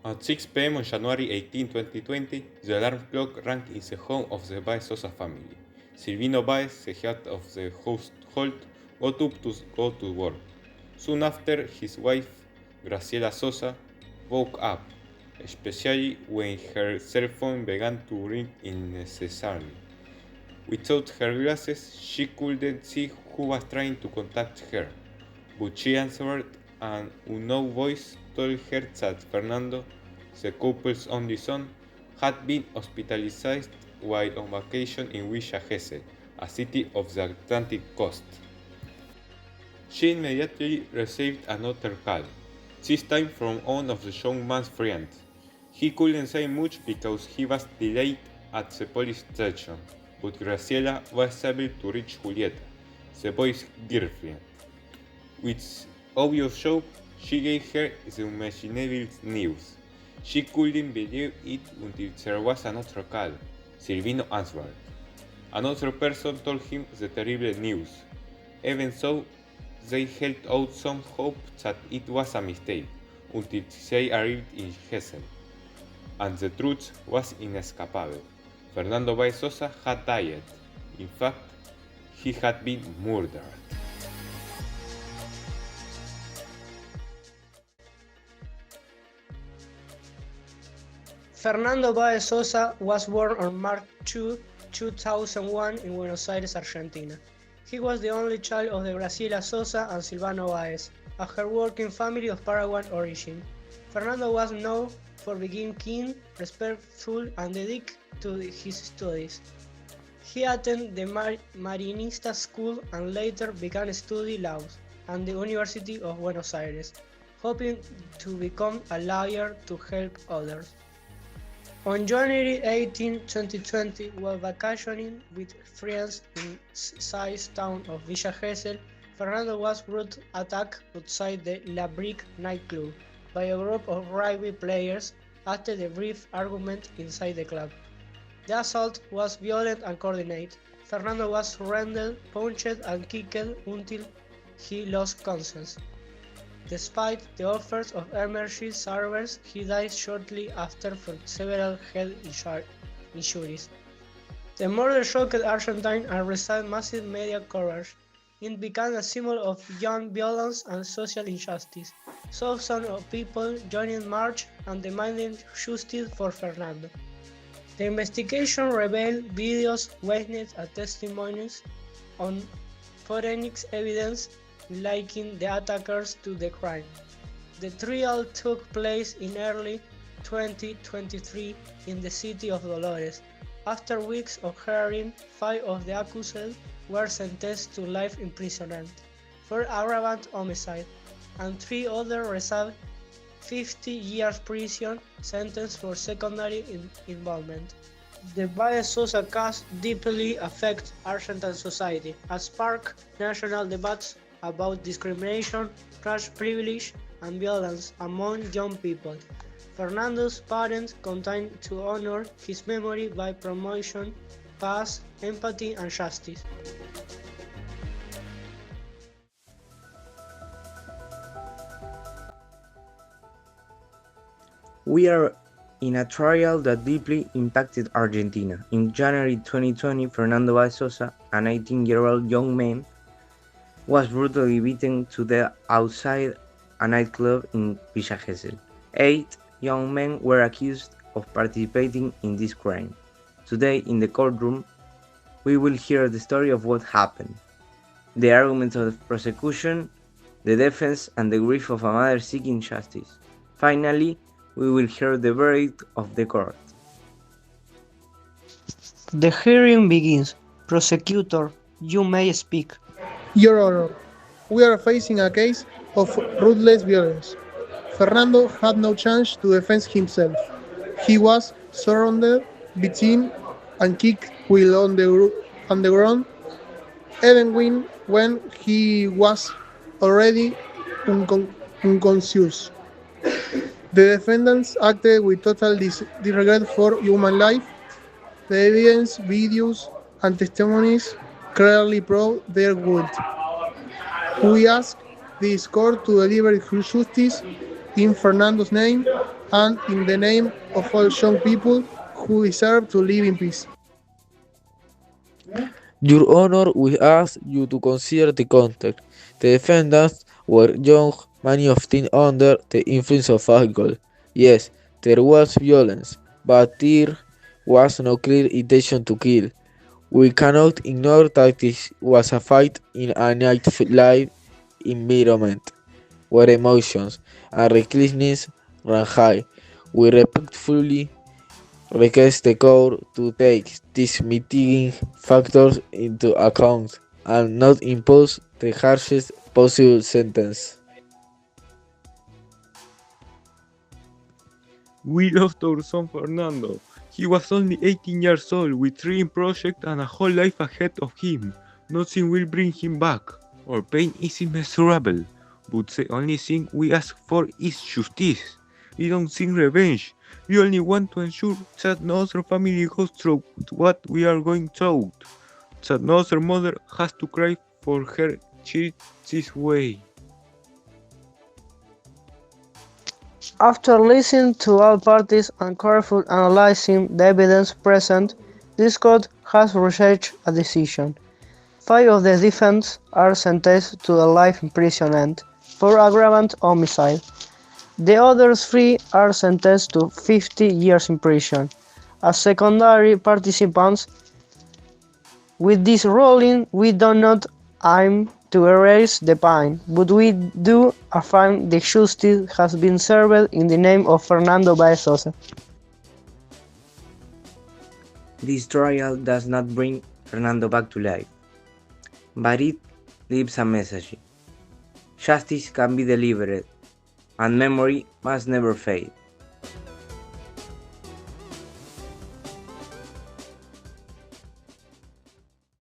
At 6 p.m. on January 18, 2020, the alarm clock rang in the home of the Baez Sosa family. Silvino Baez, the head of the household, got up to go to work. Soon after, his wife, Graciela Sosa, woke up, especially when her cell phone began to ring incessantly. Without her glasses, she couldn't see who was trying to contact her, but she answered an unknown voice told her that Fernando, the couple's only son, had been hospitalized while on vacation in Villa Gesell, a city of the Atlantic coast. She immediately received another call, this time from one of the young man's friends. He couldn't say much because he was delayed at the police station, but Graciela was able to reach Julieta, the boy's girlfriend. With obvious shock, she gave her the unimaginable news. She couldn't believe it until there was another call. Silvino answered. Another person told him the terrible news. Even so, they held out some hope that it was a mistake until they arrived in Gesell. And the truth was inescapable. Fernando Baez Sosa had died. In fact, he had been murdered. Fernando Baez Sosa was born on March 2, 2001 in Buenos Aires, Argentina. He was the only child of the Graciela Sosa and Silvano Baez, a hard-working family of Paraguayan origin. Fernando was known for being keen, respectful, and dedicated to his studies. He attended the Marinista School and later began studying law at the University of Buenos Aires, hoping to become a lawyer to help others. On January 18, 2020, while vacationing with friends in size town of Villa Gesell, Fernando was brutally attacked outside the La Brique nightclub by a group of rugby players after a brief argument inside the club. The assault was violent and coordinated. Fernando was surrounded, punched and kicked until he lost consciousness. Despite the offers of emergency services, he died shortly after from several head injuries. The murder shocked Argentina and received massive media coverage. It became a symbol of young violence and social injustice. Thousands of people joined march and demanding justice for Fernando. The investigation revealed videos, witnesses, and testimonies on forensic evidence linking the attackers to the crime. The trial took place in early 2023 in the city of Dolores. After weeks of hearing, 5 of the accused were sentenced to life imprisonment for aggravated homicide, and 3 others received 50 years prison sentence for secondary involvement. The Baez Sosa case deeply affects Argentine society and sparked national debates about discrimination, class privilege, and violence among young people. Fernando's parents continue to honor his memory by promoting peace, empathy, and justice. We are in a trial that deeply impacted Argentina. In January 2020, Fernando Baez Sosa, a 19-year-old young man, was brutally beaten to death outside a nightclub in Villa Gesell. 8 young men were accused of participating in this crime. Today, in the courtroom, we will hear the story of what happened, the arguments of the prosecution, the defense, and the grief of a mother seeking justice. Finally, we will hear the verdict of the court. The hearing begins. Prosecutor, you may speak. Your Honor, we are facing a case of ruthless violence. Fernando had no chance to defend himself. He was surrounded, beaten, and kicked while on the ground, even when he was already unconscious. The defendants acted with total disregard for human life. The evidence, videos, and testimonies clearly prove their guilt. We ask this court to deliver justice in Fernando's name and in the name of all young people who deserve to live in peace. Your Honor, we ask you to consider the context. The defendants were young, many of them under the influence of alcohol. Yes, there was violence, but there was no clear intention to kill. We cannot ignore that this was a fight in a nightlife environment where emotions and recklessness ran high. We respectfully request the court to take these mitigating factors into account and not impose the harshest possible sentence. We lost our son Fernando. He was only 18 years old with dream project and a whole life ahead of him. Nothing will bring him back. Our pain is immeasurable, but the only thing we ask for is justice. We don't seek revenge. We only want to ensure that no other family goes through what we are going through. That no other mother has to cry for her child this way. After listening to all parties and carefully analyzing the evidence present, this court has reached a decision. 5 of the defendants are sentenced to a life imprisonment for aggravated homicide. The other 3 are sentenced to 50 years in prison. As secondary participants, with this ruling, we do not aim to erase the pain, but we do affirm the justice has been served in the name of Fernando Baez Sosa. This trial does not bring Fernando back to life, but it leaves a message. Justice can be delivered, and memory must never fade.